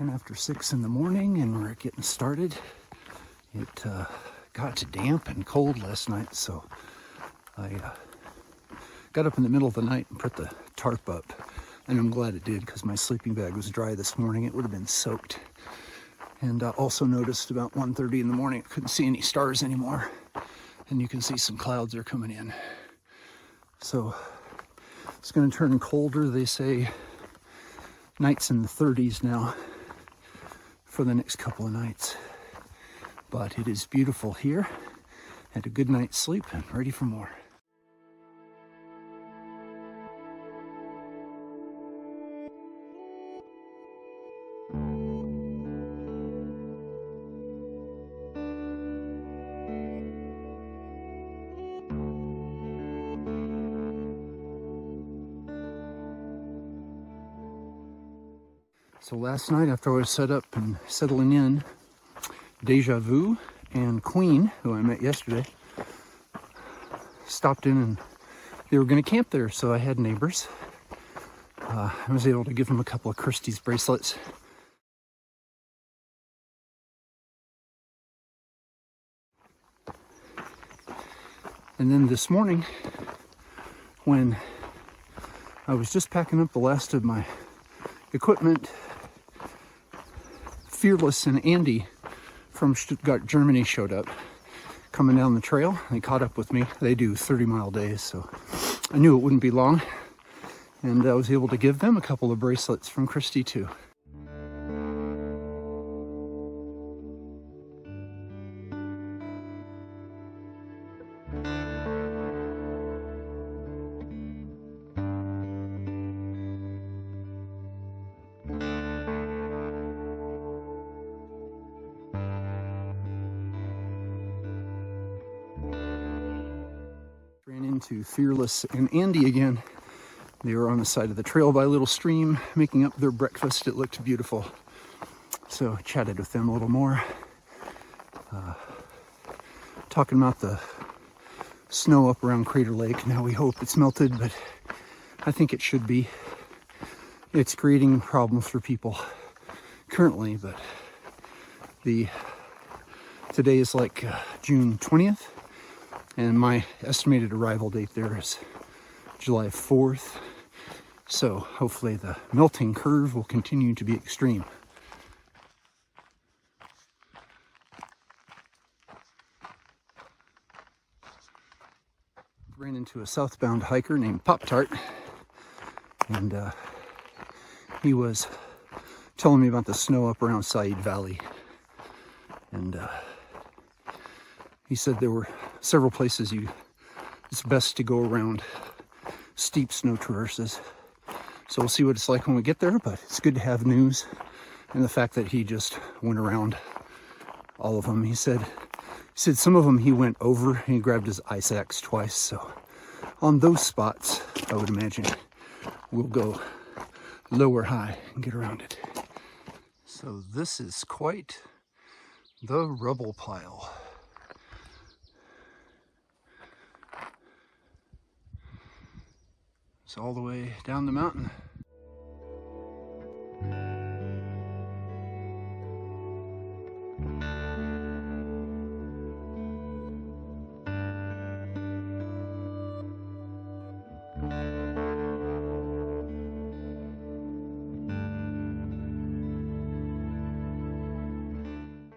10 after 6 in the morning, and we're getting started. It got damp and cold last night, so I got up in the middle of the night and put the tarp up. And I'm glad it did, because my sleeping bag was dry this morning. It would have been soaked. And I also noticed about 1:30 in the morning, I couldn't see any stars anymore. And you can see some clouds are coming in. So it's going to turn colder. They say nights in the 30s now for the next couple of nights. But it is beautiful here. Had a good night's sleep and ready for more. So last night, after I was set up and settling in, Deja Vu and Queen, who I met yesterday, stopped in and they were going to camp there. So I had neighbors. I was able to give them a couple of Christie's bracelets. And then this morning, when I was just packing up the last of my equipment, Fearless and Andy from Stuttgart, Germany showed up coming down the trail. They caught up with me. They do 30-mile days, so I knew it wouldn't be long. And I was able to give them a couple of bracelets from Christy too. Ran into Fearless and Andy again. They were on the side of the trail by a little stream, making up their breakfast. It looked beautiful. So I chatted with them a little more. Talking about the snow up around Crater Lake. Now we hope it's melted, but I think it should be. It's creating problems for people currently, but today is like June 20th. And my estimated arrival date there is July 4th. So hopefully the melting curve will continue to be extreme. Ran into a southbound hiker named Pop-Tart. And he was telling me about the snow up around Said Valley. And he said there were several places it's best to go around steep snow traverses. So we'll see what it's like when we get there, but it's good to have news. And the fact that he just went around all of them. He said some of them he went over and he grabbed his ice axe twice. So on those spots, I would imagine we'll go low or high and get around it. So this is quite the rubble pile. It's all the way down the mountain.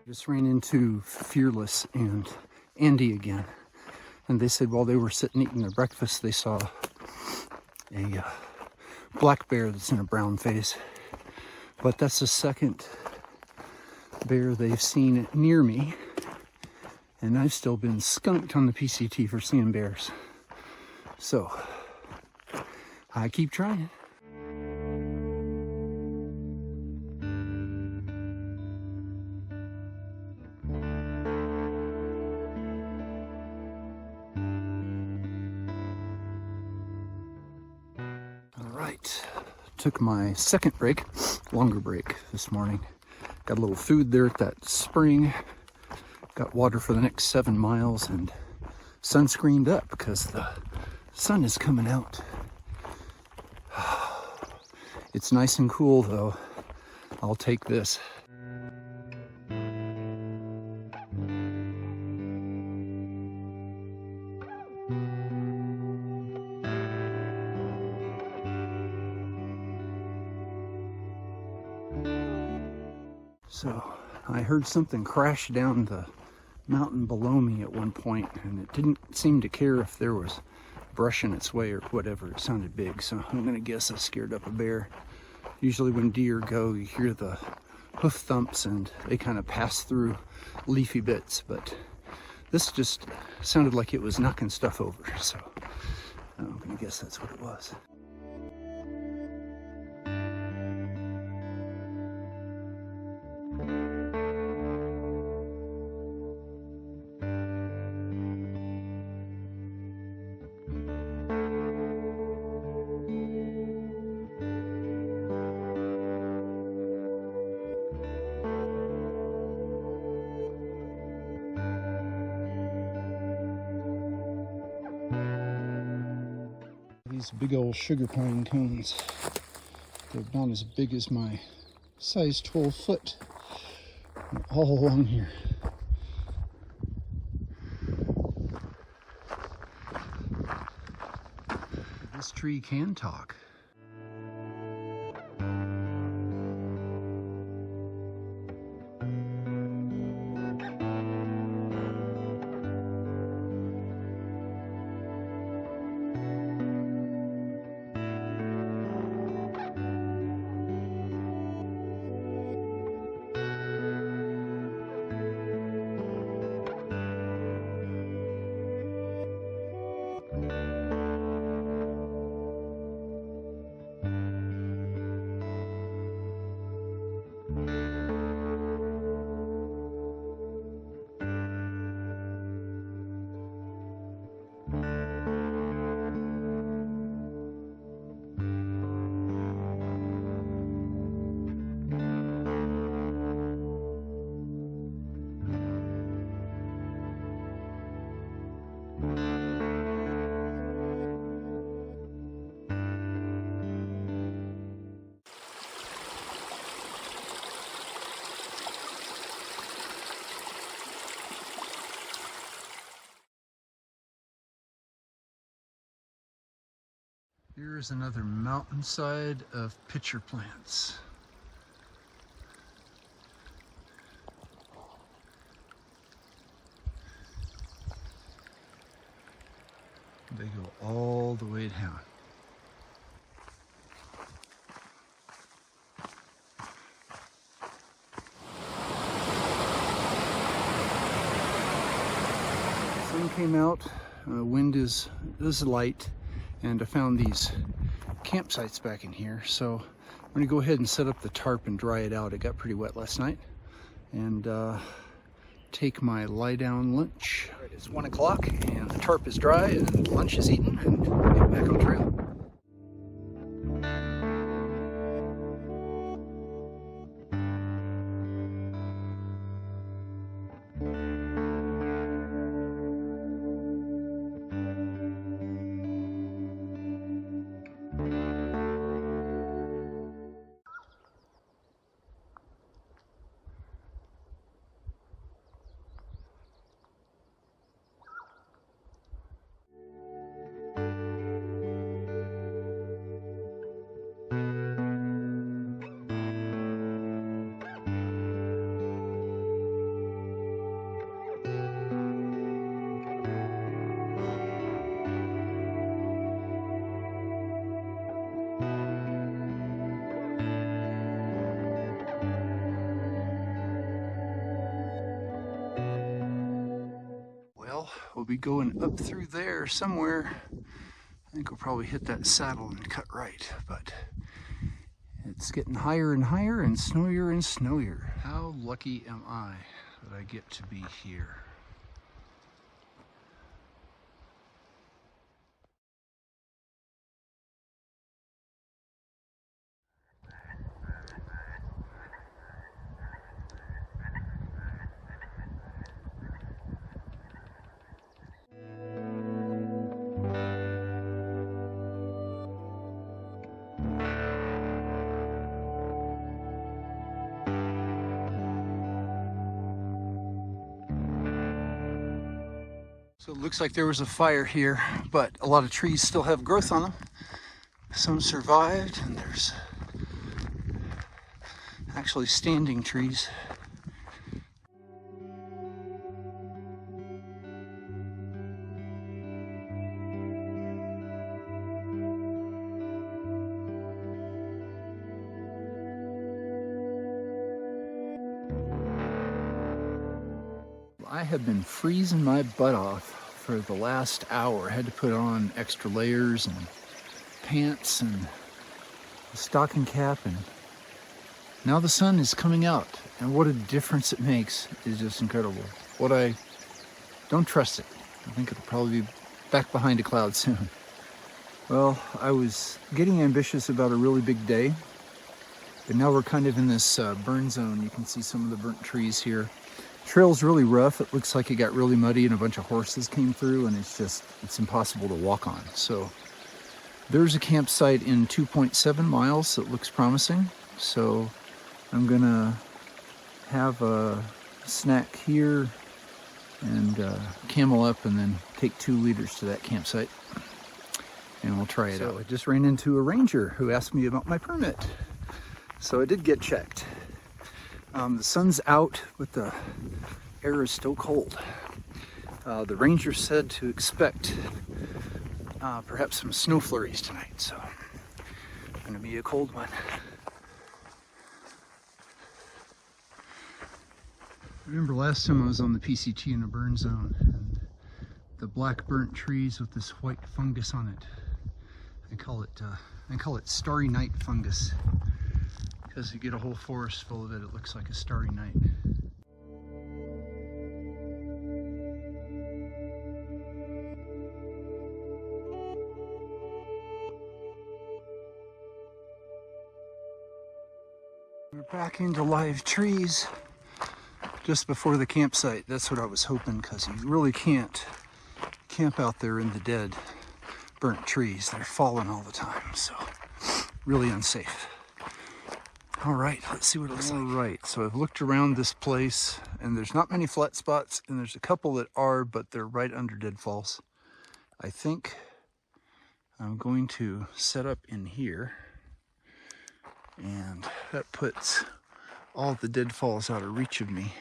Just ran into Fearless and Andy again. And they said while they were sitting eating their breakfast, they saw a black bear that's in a brown phase. But that's the second bear they've seen near me. And I've still been skunked on the PCT for seeing bears. So I keep trying. Took my second break, longer break this morning. Got a little food there at that spring. Got water for the next 7 miles and sunscreened up because the sun is coming out. It's nice and cool though. I'll take this. So I heard something crash down the mountain below me at one point, and it didn't seem to care if there was brush in its way or whatever. It sounded big, so I'm gonna guess I scared up a bear. Usually when deer go, you hear the hoof thumps and they kind of pass through leafy bits, but this just sounded like it was knocking stuff over, so I'm gonna guess that's what it was. These big old sugar pine cones. They're about as big as my size 12 foot. They're all along here. This tree can talk. Here's another mountainside of pitcher plants. They go all the way down. Sun came out, wind is light, and I found these campsites back in here, so I'm going to go ahead and set up the tarp and dry it out. It got pretty wet last night, and take my lie down lunch. Right, it's 1 o'clock and the tarp is dry and lunch is eaten, and get back on trail. We'll be going up through there somewhere. I think we'll probably hit that saddle and cut right, but it's getting higher and higher and snowier and snowier. How lucky am I that I get to be here? So it looks like there was a fire here, but a lot of trees still have growth on them. Some survived, and there's actually standing trees. I have been freezing my butt off for the last hour. I had to put on extra layers and pants and a stocking cap, and now the sun is coming out, and what a difference it makes is just incredible. Don't trust it. I think it'll probably be back behind a cloud soon. Well, I was getting ambitious about a really big day, but now we're kind of in this burn zone. You can see some of the burnt trees here. Trail's really rough. It looks like it got really muddy and a bunch of horses came through, and it's impossible to walk on. So there's a campsite in 2.7 miles that looks promising. So I'm gonna have a snack here and camel up, and then take 2 liters to that campsite, and we'll try it out. I just ran into a ranger who asked me about my permit. So I did get checked. The sun's out, but the air is still cold. The ranger said to expect perhaps some snow flurries tonight, so it's going to be a cold one. I remember last time I was on the PCT in a burn zone, and the black burnt trees with this white fungus on it. I call it starry night fungus. Because you get a whole forest full of it, it looks like a starry night. We're back into live trees just before the campsite. That's what I was hoping, because you really can't camp out there in the dead, burnt trees. They're falling all the time, so really unsafe. All right, let's see what it looks like. All right, so I've looked around this place, and there's not many flat spots, and there's a couple that are, but they're right under deadfalls. I think I'm going to set up in here, and that puts all the deadfalls out of reach of me.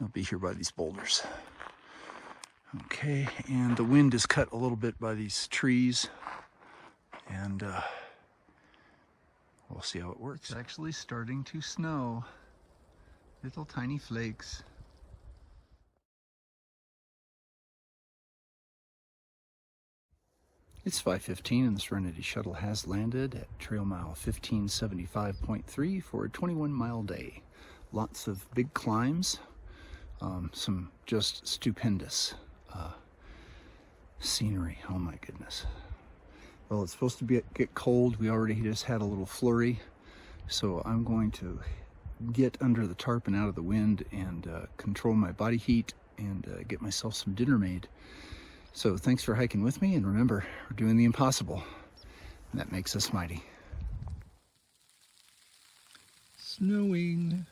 I'll be here by these boulders. Okay, and the wind is cut a little bit by these trees, and we'll see how it works. It's actually starting to snow. Little tiny flakes. It's 5:15 and the Serenity Shuttle has landed at trail mile 1575.3 for a 21-mile day. Lots of big climbs, some just stupendous scenery. Oh my goodness. Well, it's supposed to get cold. We already just had a little flurry, so I'm going to get under the tarp and out of the wind and control my body heat and get myself some dinner made. So thanks for hiking with me, and remember, we're doing the impossible, and that makes us mighty. Snowing.